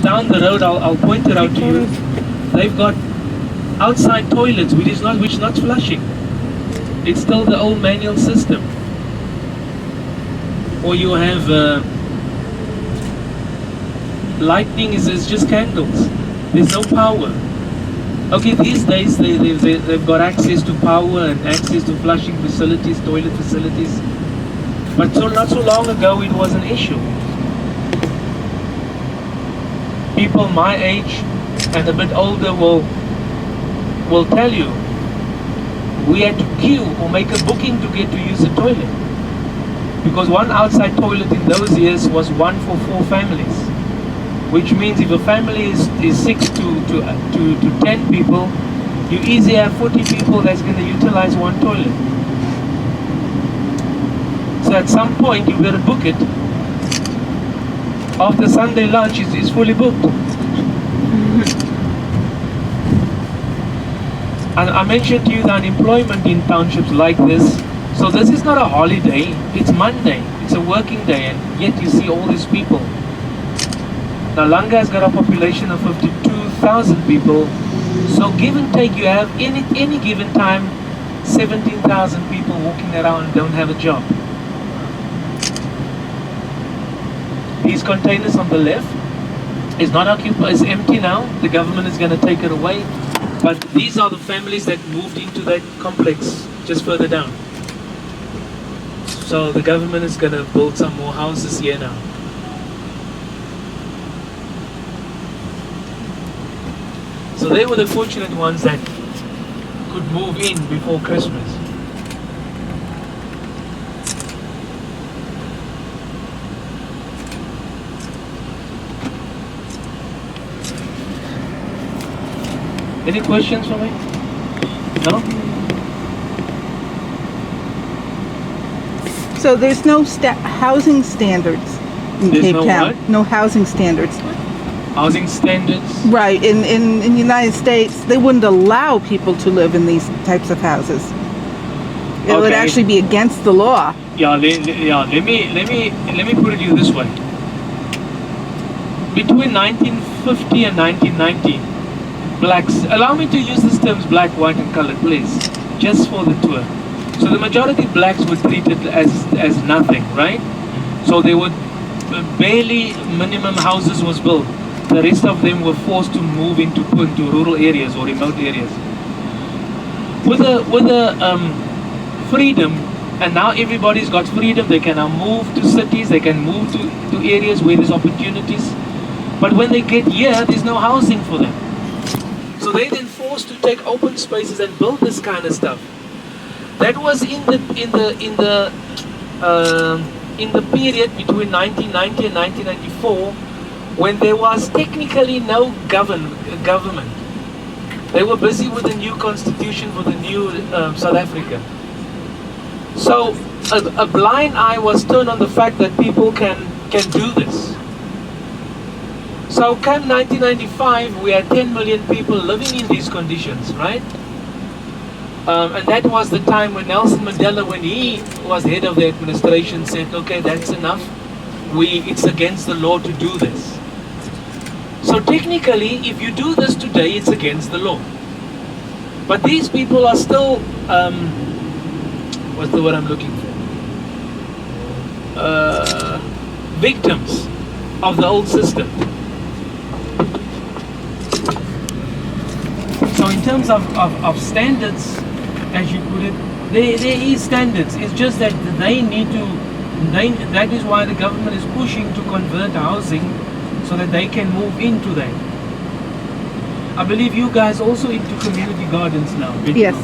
down the road, I'll point it out to you. They've got outside toilets, which is not flushing. It's still the old manual system. Or you have lightning is just candles. There's no power. Okay, these days they've got access to power and access to flushing facilities, toilet facilities. But not so long ago it was an issue. People my age and a bit older will tell you, we had to queue or make a booking to get to use the toilet. Because one outside toilet in those years was 1 for 4 families. Which means if a family is 6 to 10 people, you easily have 40 people that's going to utilize one toilet. So at some point you better book it. After Sunday lunch is fully booked. And I mentioned to you the unemployment in townships like this. So this is not a holiday, it's Monday, it's a working day, and yet you see all these people. Now Langa has got a population of 52,000 people, so give and take you have any given time 17,000 people walking around and don't have a job. These containers on the left is not occupied, it's empty now, the government is going to take it away. But these are the families that moved into that complex just further down. So the government is going to build some more houses here now. So they were the fortunate ones that could move in before Christmas. Any questions for me? No? So there's no housing standards in There's Cape no Town. what? No housing standards. Housing standards? Right. In the United States, they wouldn't allow people to live in these types of houses. It would actually be against the law. Yeah, let me put it to you this way. Between 1950 and 1990, blacks, allow me to use these terms black, white and colored, please, just for the tour. So the majority blacks were treated as nothing, right? So they would barely minimum houses was built. The rest of them were forced to move into rural areas or remote areas. With the freedom, and now everybody's got freedom, they can now move to cities, they can move to areas where there's opportunities. But when they get here, there's no housing for them. So they're then forced to take open spaces and build this kind of stuff. That was in the period between 1990 and 1994, when there was technically no government. They were busy with the new constitution for the new South Africa. So a blind eye was turned on the fact that people can do this. So come 1995, we had 10 million people living in these conditions, right? And that was the time when Nelson Mandela, when he was head of the administration, said, okay, that's enough. It's against the law to do this. So technically, if you do this today, it's against the law. But these people are still, what's the word I'm looking for? Victims of the old system. So in terms of standards, as you put it, there is standards. It's just that they need to, that is why the government is pushing to convert housing so that they can move into that. I believe you guys also into community gardens now. Yes.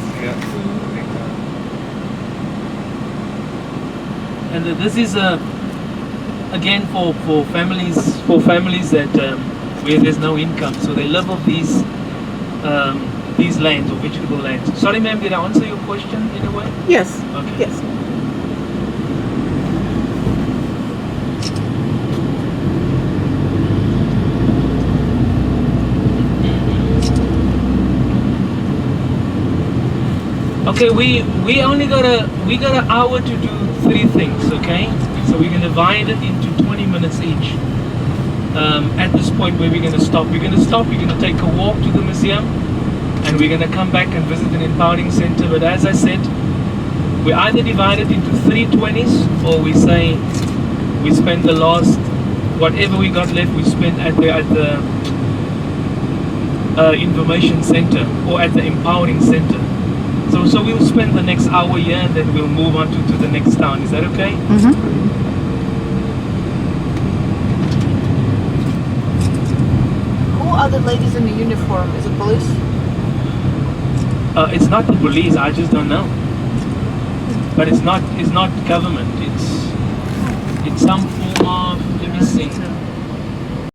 And this is again for families that where there's no income, so they live off these lands or vegetable lands. Sorry, ma'am, did I answer your question in a way? Yes. Okay. Yes. Okay, we only got an hour to do 3 things, okay? So we're gonna divide it into 20 minutes each. at this point where we're going to stop. We're going to stop, we're going to take a walk to the museum, and we're going to come back and visit an empowering center. But as I said, we either divide it into 320s, or we say we spend the last, whatever we got left, we spend at the information center or at the empowering center. So we'll spend the next hour here, and then we'll move on to the next town. Is that okay? Mm-hmm. Who are the ladies in the uniform? Is it police? It's not the police. I just don't know. But it's not government. It's some form of, let me see.